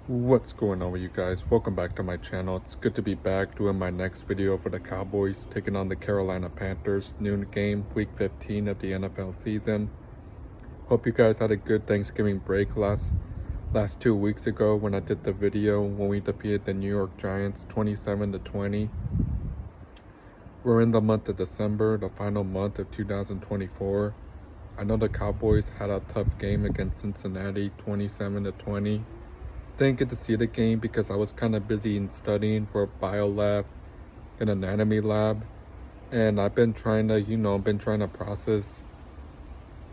What's going on with you guys? Welcome back to my channel. It's good to be back doing my next video for the Cowboys taking on the Carolina Panthers. Noon game, week 15 of the NFL season. Hope you guys had a good Thanksgiving break last 2 weeks ago when I did the video when we defeated the New York Giants 27-20. We're in the month of December, the final month of 2024. I know the Cowboys had a tough game against Cincinnati 27-20. Didn't get to see the game because I was kind of busy in studying for a bio lab and anatomy lab, and I've been trying to process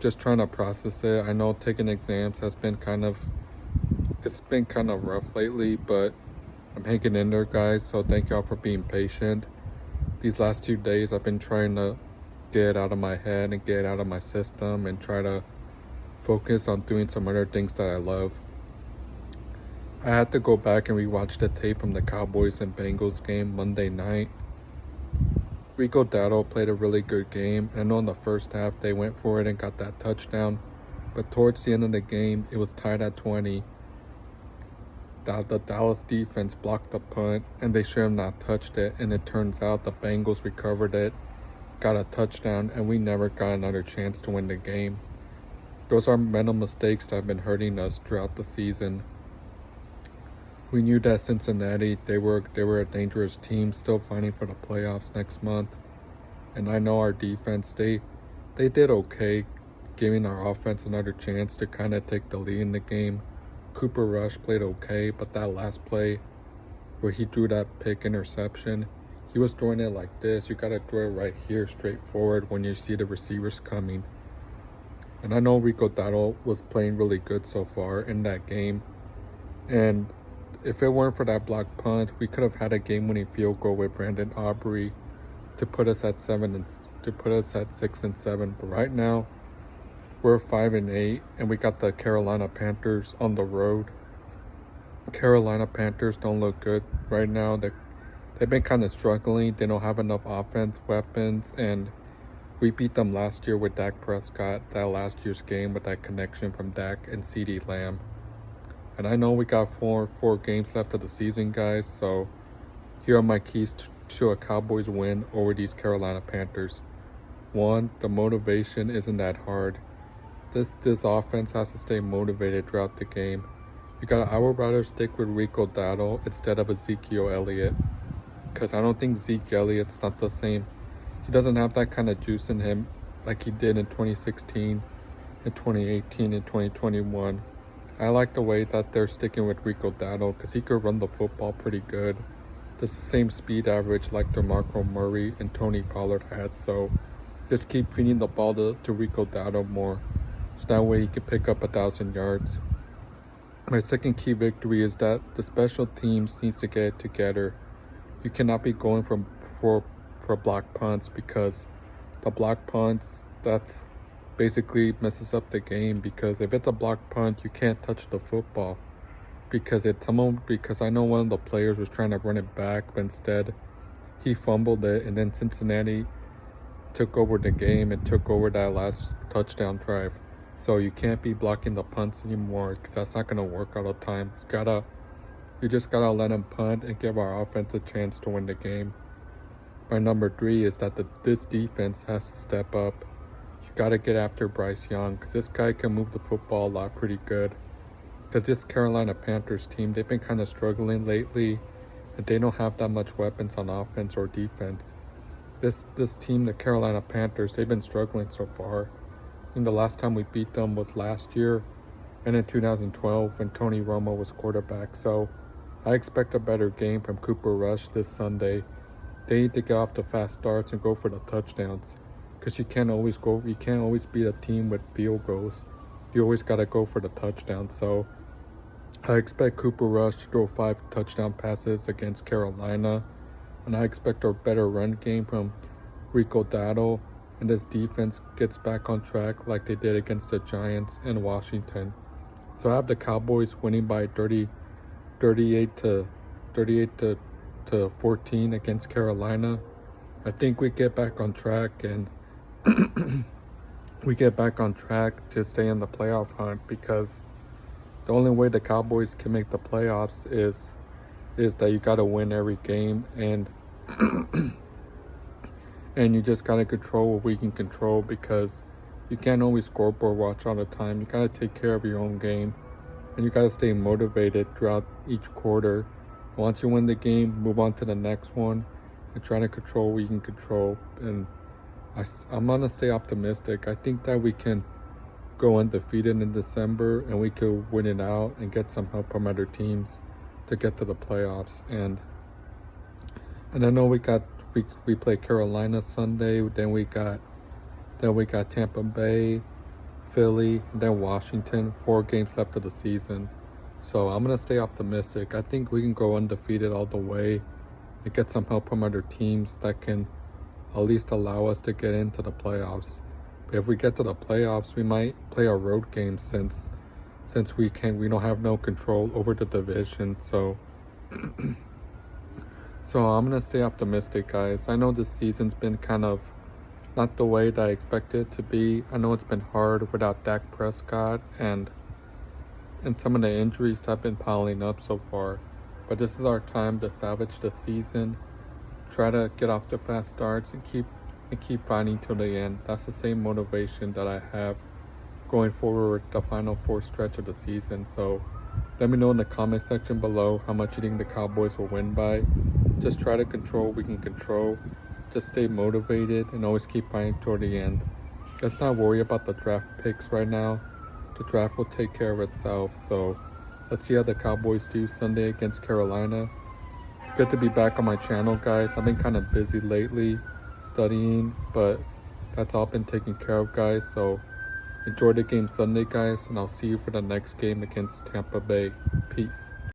it. I know taking exams has been it's been kind of rough lately, but I'm hanging in there, guys, so thank y'all for being patient. These last 2 days I've been trying to get it out of my head and get it out of my system and try to focus on doing some other things that I love. I had to go back and rewatch the tape from the Cowboys and Bengals game Monday night. Rico Dowdle played a really good game. I know in the first half they went for it and got that touchdown, but towards the end of the game it was tied at 20. The Dallas defense blocked the punt and they should have not touched it, and it turns out the Bengals recovered it, got a touchdown, and we never got another chance to win the game. Those are mental mistakes that have been hurting us throughout the season. We knew that Cincinnati, they were a dangerous team still fighting for the playoffs next month. And I know our defense, they did okay, giving our offense another chance to kind of take the lead in the game. Cooper Rush played okay, but that last play where he drew that pick interception, he was throwing it like this. You got to throw it right here, straight forward when you see the receivers coming. And I know Rico Dowdle was playing really good so far in that game. And if it weren't for that block punt, we could have had a game-winning field goal with Brandon Aubrey to put us at 6-7. But right now, we're 5-8, and we got the Carolina Panthers on the road. Carolina Panthers don't look good right now. They've been kind of struggling. They don't have enough offense weapons, and we beat them last year with Dak Prescott. That last year's game with that connection from Dak and CeeDee Lamb. And I know we got four games left of the season, guys, so here are my keys to a Cowboys win over these Carolina Panthers. 1, the motivation isn't that hard. This offense has to stay motivated throughout the game. I would rather stick with Rico Dowdle instead of Ezekiel Elliott, because I don't think Zeke Elliott's not the same. He doesn't have that kind of juice in him like he did in 2016, in 2018, and 2021. I like the way that they're sticking with Rico Dowdle because he could run the football pretty good. Just the same speed average like DeMarco Murray and Tony Pollard had. So just keep feeding the ball to Rico Dowdle more, so that way he could pick up 1,000 yards. My second key victory is that the special teams needs to get it together. You cannot be going for block punts, because the block punts, that's basically messes up the game, because if it's a block punt, you can't touch the football because I know one of the players was trying to run it back, but instead he fumbled it, and then Cincinnati took over the game and took over that last touchdown drive. So you can't be blocking the punts anymore, because that's not going to work all the time. You just gotta let them punt and give our offense a chance to win the game. My number 3 is that this defense has to step up. You got to get after Bryce Young, because this guy can move the football a lot pretty good. Because this Carolina Panthers team, they've been kind of struggling lately, and they don't have that much weapons on offense or defense. This team, the Carolina Panthers, they've been struggling so far. And the last time we beat them was last year, and in 2012 when Tony Romo was quarterback. So I expect a better game from Cooper Rush this Sunday. They need to get off the fast starts and go for the touchdowns, because you can't always beat a team with field goals. You always got to go for the touchdown. So I expect Cooper Rush to throw 5 touchdown passes against Carolina, and I expect a better run game from Rico Dowdle, and this defense gets back on track like they did against the Giants and Washington. So I have the Cowboys winning by 38 to 14 against Carolina. I think we get back on track, and we get back on track to stay in the playoff hunt, because The only way the Cowboys can make the playoffs is that you got to win every game, and and you just got to control what we can control, because you can't always scoreboard watch all the time. You got to take care of your own game, and you got to stay motivated throughout each quarter. Once you win the game, move on to the next one and try to control what you can control. And I'm going to stay optimistic. I think that we can go undefeated in December, and we could win it out and get some help from other teams to get to the playoffs. And I know we play Carolina Sunday, then we got Tampa Bay, Philly, and then Washington. 4 games left of the season. So I'm gonna stay optimistic. I think we can go undefeated all the way and get some help from other teams that can at least allow us to get into the playoffs. But if we get to the playoffs, we might play our road games since we don't have no control over the division. So I'm gonna stay optimistic, guys. I know this season's been kind of not the way that I expected it to be. I know it's been hard without Dak Prescott and some of the injuries that have been piling up so far. But this is our time to salvage the season. Try to get off the fast starts and keep fighting till the end. That's the same motivation that I have going forward the final 4 stretch of the season. So let me know in the comment section below how much you think the Cowboys will win by. Just try to control what we can control. Just stay motivated and always keep fighting toward the end. Let's not worry about the draft picks right now. The draft will take care of itself. So let's see how the Cowboys do Sunday against Carolina. It's good to be back on my channel, guys. I've been kind of busy lately studying, but that's all been taken care of, guys. So enjoy the game Sunday, guys, and I'll see you for the next game against Tampa Bay. Peace.